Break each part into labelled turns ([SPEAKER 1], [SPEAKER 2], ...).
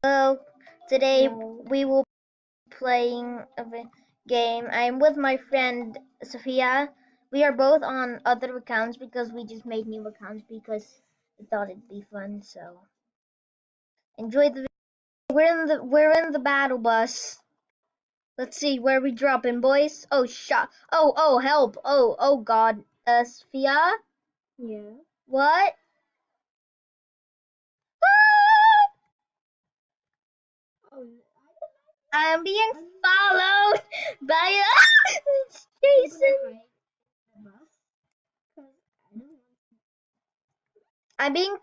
[SPEAKER 1] Hello, today we will be playing game. I'm with my friend Sophia. We are both on other accounts because we just made new accounts because we thought it'd be fun. So enjoy the. We're in the battle bus. Let's see where we dropping, boys. Oh shot! Oh help! Oh God! Sophia,
[SPEAKER 2] Yeah.
[SPEAKER 1] what?
[SPEAKER 2] Oh,
[SPEAKER 1] I'm being followed by it's
[SPEAKER 2] I'm
[SPEAKER 1] Jason.
[SPEAKER 2] gonna hide the bus because I don't want.
[SPEAKER 1] I'm being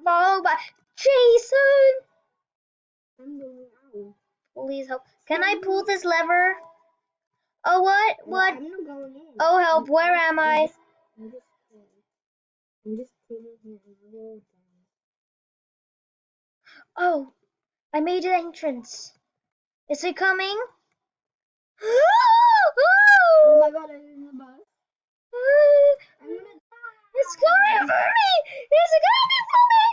[SPEAKER 1] followed by Jason.
[SPEAKER 2] I'm going out.
[SPEAKER 1] Please help. Can I pull this lever? Oh, what?
[SPEAKER 2] No,
[SPEAKER 1] What?
[SPEAKER 2] I'm not going in.
[SPEAKER 1] Oh, help. Where am I?
[SPEAKER 2] I'm just sitting here and roll down.
[SPEAKER 1] Oh, I made an entrance. Is it coming?
[SPEAKER 2] Oh my god, I'm in the bus. I'm gonna die.
[SPEAKER 1] It's coming for me. It's coming for me.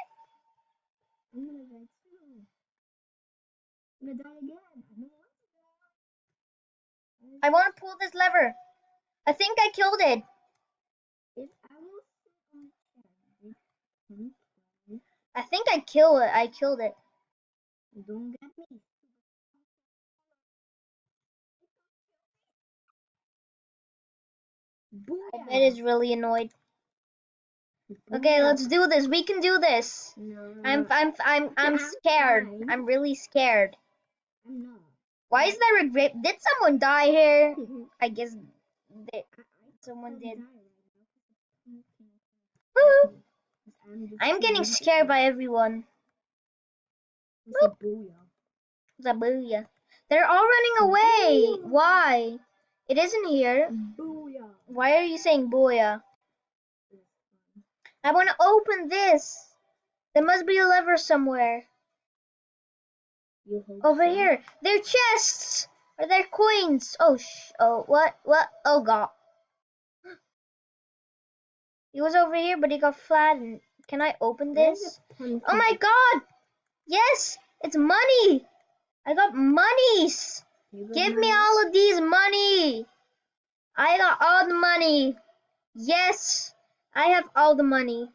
[SPEAKER 2] I'm gonna die too. I'm gonna die again. I don't want to die.
[SPEAKER 1] I want to pull this lever. I think I killed it.
[SPEAKER 2] If I will sit on the chair,
[SPEAKER 1] I think I killed it. I killed it.
[SPEAKER 2] don't get me.
[SPEAKER 1] I
[SPEAKER 2] Booyah.
[SPEAKER 1] bet it's really annoyed. Okay,
[SPEAKER 2] Booyah.
[SPEAKER 1] let's do this. We can do this.
[SPEAKER 2] No.
[SPEAKER 1] I'm scared.
[SPEAKER 2] fine.
[SPEAKER 1] I'm really scared.
[SPEAKER 2] I'm not.
[SPEAKER 1] Why is there a grape? Did someone die here? I guess someone did. Woo! I'm getting scared by everyone. Zabuya. They're all running away. Why? It isn't here.
[SPEAKER 2] Booyah.
[SPEAKER 1] Why are you saying booyah? I want to open this. There must be a lever somewhere. Over here. They're chests. Or they're coins. Oh, what? Oh, God. He was over here, but he got flattened. Can I open this? Oh my God! Yes! It's money! I got monies! Give me all of these money! I got all the money! Yes! I have all the money.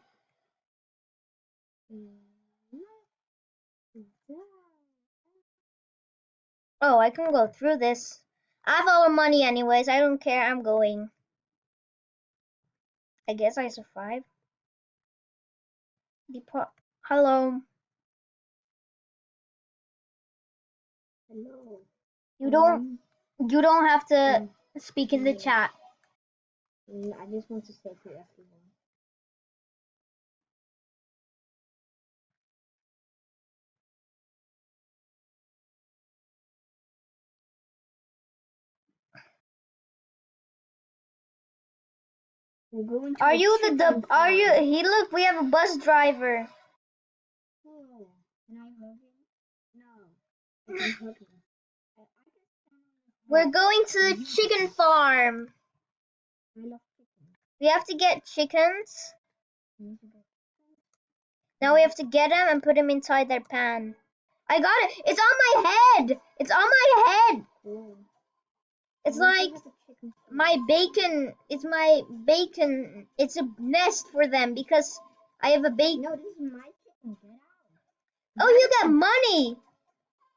[SPEAKER 1] Oh, I can go through this. I have all the money anyways. I don't care. I'm going. I guess I survived. Hello.
[SPEAKER 2] Hello.
[SPEAKER 1] You don't have to speak in the chat.
[SPEAKER 2] I just want to say to everyone. We're going to
[SPEAKER 1] Are you look, we have a bus driver.
[SPEAKER 2] Oh, can I hug him? No. I can hug him.
[SPEAKER 1] We're going to the chicken farm.
[SPEAKER 2] I love chicken.
[SPEAKER 1] We have to get chickens. Now we have to get them and put them inside their pan. I got it. It's on my head. It's on my head.
[SPEAKER 2] Cool.
[SPEAKER 1] It's like my bacon. It's my bacon. It's a nest for them because I have a bacon.
[SPEAKER 2] No, this is my chicken. Get out.
[SPEAKER 1] Oh, you got money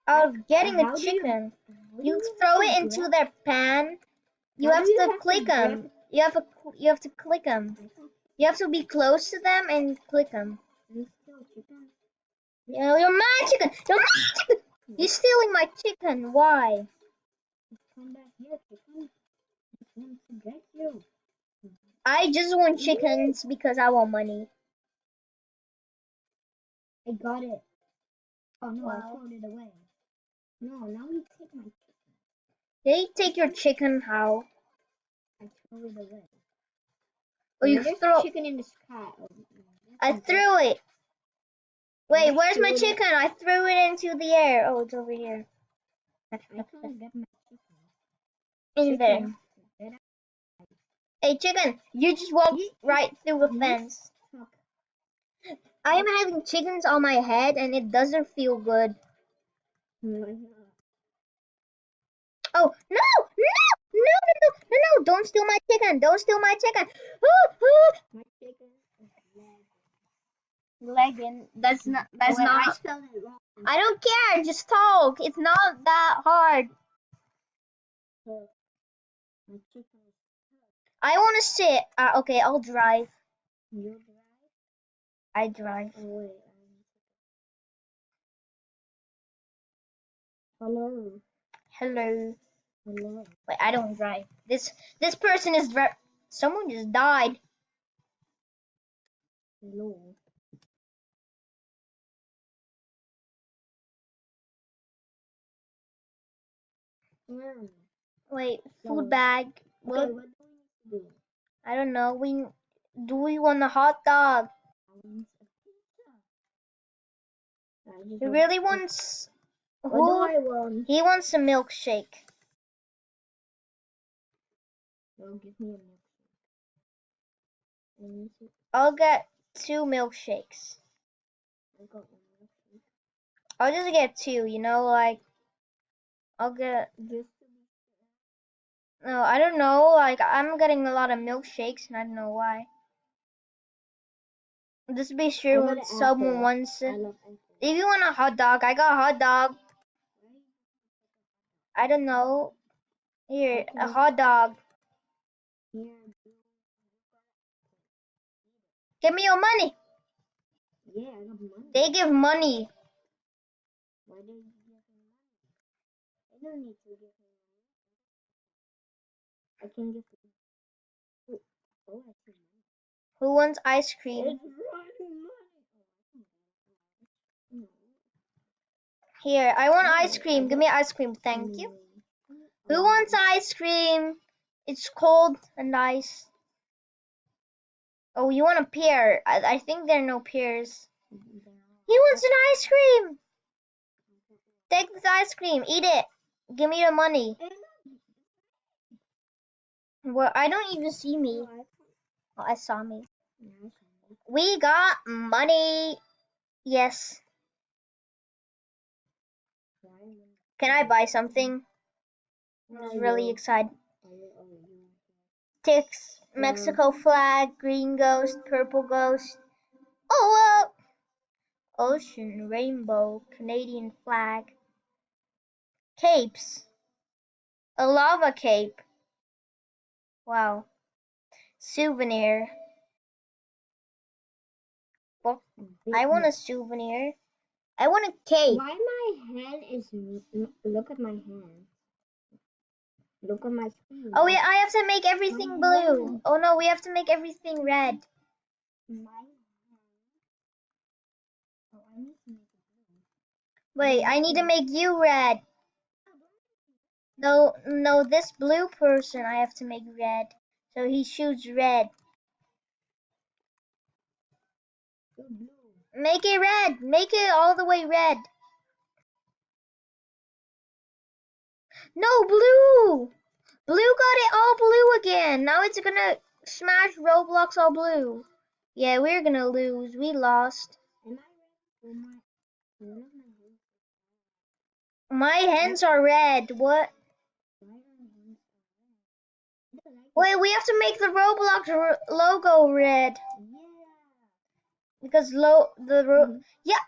[SPEAKER 1] out of getting a chicken. You throw it into their pan. You have to click them. You have to click them. You have to be close to them and click them. You're my chicken. You're my chicken. You're stealing my chicken. Why?
[SPEAKER 2] Come back here, chicken. I want to get you.
[SPEAKER 1] I just want chickens because I want money.
[SPEAKER 2] I got it. Oh no,
[SPEAKER 1] Wow.
[SPEAKER 2] I thrown it away. No, now you take my chicken.
[SPEAKER 1] They take your chicken. How?
[SPEAKER 2] I threw it away.
[SPEAKER 1] Oh, you throw
[SPEAKER 2] chicken in the sky. Oh,
[SPEAKER 1] I threw it. Wait, where's my chicken? I threw it into the air. Oh, it's over here.
[SPEAKER 2] I can't get my chicken.
[SPEAKER 1] In there. Hey, chicken! You just walked right through a fence. I am having chickens on my head, and it doesn't feel good.
[SPEAKER 2] Why not?
[SPEAKER 1] Oh no! No! Don't steal my chicken! Don't steal my chicken!
[SPEAKER 2] My chicken is
[SPEAKER 1] Legging. That's not. That's
[SPEAKER 2] wait, I
[SPEAKER 1] not.
[SPEAKER 2] spelled it wrong.
[SPEAKER 1] I don't care. Just talk. It's not that hard.
[SPEAKER 2] So, my chicken is
[SPEAKER 1] I want to sit. Okay, I'll drive.
[SPEAKER 2] you drive?
[SPEAKER 1] I drive.
[SPEAKER 2] Oh wait, hello.
[SPEAKER 1] Hello.
[SPEAKER 2] Hello.
[SPEAKER 1] Wait, I don't drive. This person is dri. Someone just died.
[SPEAKER 2] Hello. Hmm.
[SPEAKER 1] Wait,
[SPEAKER 2] No.
[SPEAKER 1] food bag.
[SPEAKER 2] Okay,
[SPEAKER 1] What?
[SPEAKER 2] what do we need to do?
[SPEAKER 1] I don't know. We want a hot dog?
[SPEAKER 2] I want a pizza. I just
[SPEAKER 1] He
[SPEAKER 2] want
[SPEAKER 1] really
[SPEAKER 2] pizza.
[SPEAKER 1] wants.
[SPEAKER 2] What do
[SPEAKER 1] Who?
[SPEAKER 2] I want?
[SPEAKER 1] He wants a milkshake.
[SPEAKER 2] Oh, give me a milkshake. I need to.
[SPEAKER 1] I'll get 2 milkshakes.
[SPEAKER 2] I got one milkshake.
[SPEAKER 1] I'll just get 2. You know, like I'll get.
[SPEAKER 2] Just to be
[SPEAKER 1] No, I don't know. Like I'm getting a lot of milkshakes, and I don't know why. Just to be
[SPEAKER 2] I
[SPEAKER 1] sure
[SPEAKER 2] got
[SPEAKER 1] when
[SPEAKER 2] an
[SPEAKER 1] someone
[SPEAKER 2] apple.
[SPEAKER 1] wants
[SPEAKER 2] I
[SPEAKER 1] it.
[SPEAKER 2] love apples.
[SPEAKER 1] If you want a hot dog, I got a hot dog. I don't know. Here, a
[SPEAKER 2] Okay.
[SPEAKER 1] hot dog.
[SPEAKER 2] Here.
[SPEAKER 1] Give me your money.
[SPEAKER 2] Yeah, I got money.
[SPEAKER 1] They give money.
[SPEAKER 2] Why did you give me money? I don't need to give me money. I can give you. Oh, I see money.
[SPEAKER 1] Who wants ice cream?
[SPEAKER 2] It's running money. Oh, no.
[SPEAKER 1] Here, I want ice
[SPEAKER 2] No, I
[SPEAKER 1] cream. Give
[SPEAKER 2] got
[SPEAKER 1] me ice cream. Thank you. Who
[SPEAKER 2] oh,
[SPEAKER 1] wants ice cream? It's cold and ice. Oh, you want a pear? I think there are no pears. He wants an ice cream. Take this ice cream. Eat it. Give me the money. Well, I don't even see me. Oh, I saw me. We got money. Yes. Can I buy something? I'm just really excited. Ticks, Mexico flag, green ghost, purple ghost. Oh, ocean, rainbow, Canadian flag. Capes. A lava cape. Wow. Souvenir. Well, I want a souvenir. I want a cape.
[SPEAKER 2] Why my hand is. Look at my hand. Look at my screen.
[SPEAKER 1] Oh yeah, I have to make everything blue. Oh no, we have to make everything red.
[SPEAKER 2] My hand. Oh, I need to make it blue.
[SPEAKER 1] Wait, I need to make you red. No, this blue person I have to make red. So he shoots red.
[SPEAKER 2] Blue.
[SPEAKER 1] Make it red. Make it all the way red. No, blue. Blue got it all blue again. Now it's gonna smash Roblox all blue. Yeah, we're gonna lose. We lost.
[SPEAKER 2] Am I red? One of my hands.
[SPEAKER 1] My hands are red. What?
[SPEAKER 2] Why are my hands so red? I don't like it.
[SPEAKER 1] Wait, we have to make the Roblox logo red.
[SPEAKER 2] Yeah.
[SPEAKER 1] Because yeah,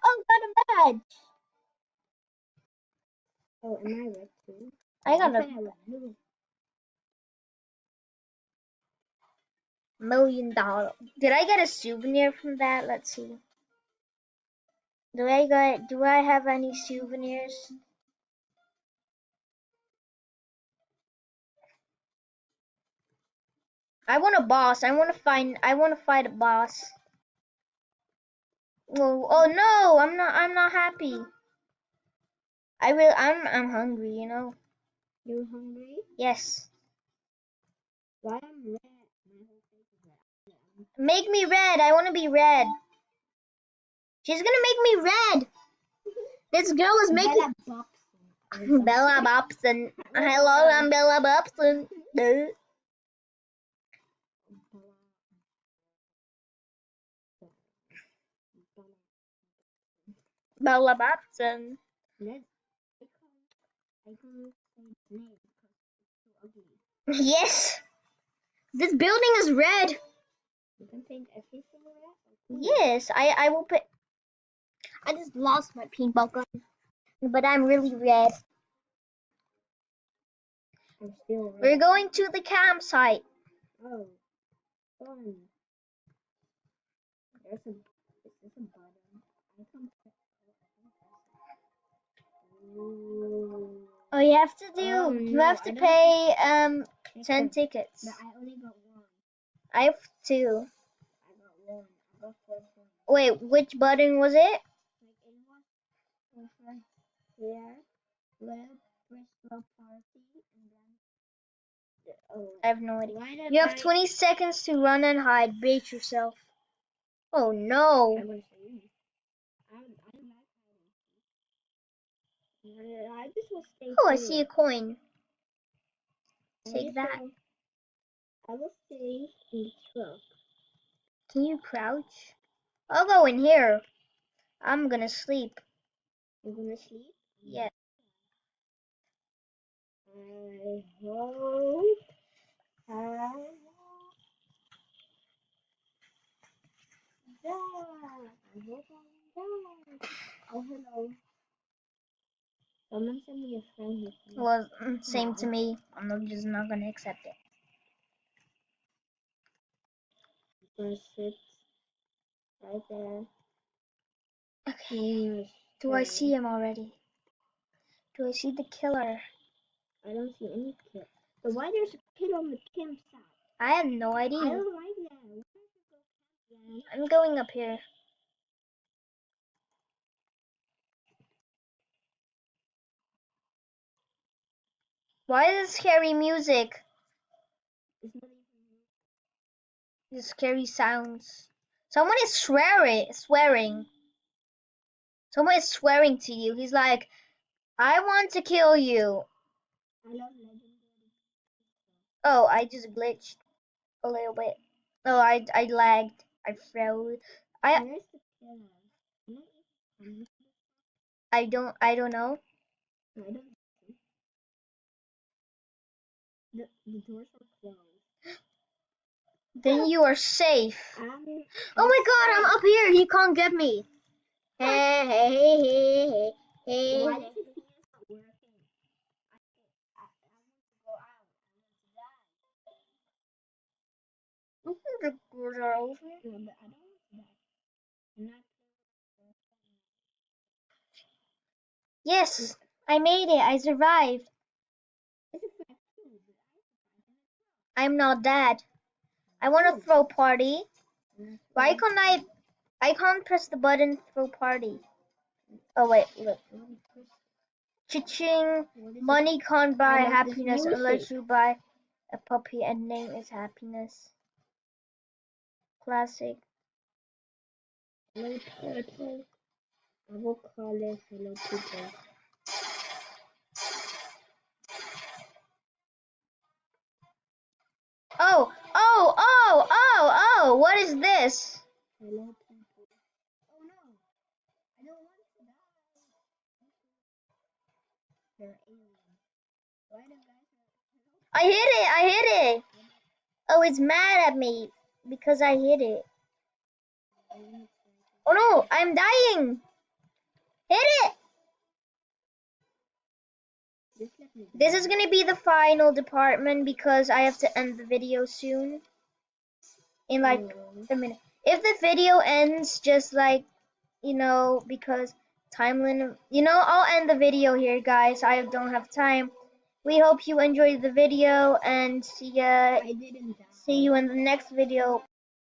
[SPEAKER 1] oh, got a badge.
[SPEAKER 2] Oh, am I red too?
[SPEAKER 1] I got
[SPEAKER 2] thought
[SPEAKER 1] a
[SPEAKER 2] I was blue.
[SPEAKER 1] $1,000,000. Did I get a souvenir from that? Let's see. Do I have any souvenirs? I want a boss. I want to fight a boss. Oh no, I'm not happy. I'm hungry, you know.
[SPEAKER 2] You're hungry?
[SPEAKER 1] Yes.
[SPEAKER 2] Why I'm red? My whole face is red.
[SPEAKER 1] Make me red. I want to be red. She's going to make me red. This girl is making
[SPEAKER 2] Bella Bobson.
[SPEAKER 1] Bella Bobson. Hello, I'm Bella Bobson. Bella Bobson.
[SPEAKER 2] Let's I can say its name because it's too ugly.
[SPEAKER 1] Yes. This building is red.
[SPEAKER 2] You can paint everything red?
[SPEAKER 1] Yes, I will put. I just lost my paintball gun, but I'm really red.
[SPEAKER 2] I'm still red.
[SPEAKER 1] We're going to the campsite.
[SPEAKER 2] Oh, fun. Is this a button? I can press it. Ooh.
[SPEAKER 1] Oh, you have to do.
[SPEAKER 2] Oh,
[SPEAKER 1] You
[SPEAKER 2] no,
[SPEAKER 1] have to
[SPEAKER 2] I don't
[SPEAKER 1] pay 10
[SPEAKER 2] tickets.
[SPEAKER 1] tickets.
[SPEAKER 2] But I only got one.
[SPEAKER 1] I have 2.
[SPEAKER 2] I got one. I got 4 points.
[SPEAKER 1] Wait, which button was it?
[SPEAKER 2] Like it was over here. Left, Bristol Party, and then
[SPEAKER 1] I have no idea.
[SPEAKER 2] why did
[SPEAKER 1] You have 20 seconds to run and hide. Bait yourself. Oh no.
[SPEAKER 2] I'm gonna say you. I like hiding. I just will stay
[SPEAKER 1] Oh, I
[SPEAKER 2] here.
[SPEAKER 1] see a coin. Take
[SPEAKER 2] just
[SPEAKER 1] that.
[SPEAKER 2] I will stay in the truck.
[SPEAKER 1] Can you crouch? I'll go in here. I'm gonna sleep.
[SPEAKER 2] You're gonna sleep?
[SPEAKER 1] Yeah.
[SPEAKER 2] I hope I die. I hope I die. Oh, hello. Someone send me a friend with me.
[SPEAKER 1] Well, same to me. I'm just not gonna accept it.
[SPEAKER 2] I'm gonna sit right there.
[SPEAKER 1] Okay. Do I see him already? Do I see the killer?
[SPEAKER 2] I don't see any kid. But why there's a kid on the campsite?
[SPEAKER 1] I have no idea.
[SPEAKER 2] I don't like that. Why don't you go camp then?
[SPEAKER 1] I'm going up here. Why is it scary music?
[SPEAKER 2] It's not even
[SPEAKER 1] The scary sounds. Someone is swearing. Someone is swearing to you. He's like, I want to kill you.
[SPEAKER 2] I love legendary.
[SPEAKER 1] Oh, I just glitched a little bit. Oh, I lagged. I froze.
[SPEAKER 2] Where's the killer? Can I even
[SPEAKER 1] I don't know.
[SPEAKER 2] No, I don't see. The doors are closed.
[SPEAKER 1] Then you are safe.
[SPEAKER 2] I'm
[SPEAKER 1] Oh my god, I'm up here. He can't get me. Hey, hey, hey, hey, hey.
[SPEAKER 2] Why does it feel it's not working? I want to go out. I want to die.
[SPEAKER 1] The doors are open.
[SPEAKER 2] No, but I don't want to die. I'm not
[SPEAKER 1] Yes, I made it. I survived.
[SPEAKER 2] It's a fact too, but
[SPEAKER 1] I'm not dead. I want to throw party. Why can't I can't press the button throw party. Oh wait, look. Cha-ching. Money can't buy happiness unless you buy a puppy and name is happiness. Classic.
[SPEAKER 2] Hello people. I will call it hello people.
[SPEAKER 1] Oh, what is this?
[SPEAKER 2] Hello people. Oh no, I don't want to die. They're aliens. Why the guys are
[SPEAKER 1] I hit it. Oh, it's mad at me because I hit it. Oh no, I'm dying. Hit it. This is gonna be the final department because I have to end the video soon. In like a minute. If the video ends just like, because time limit, I'll end the video here, guys. I don't have time. We hope you enjoyed the video and see you in the next video.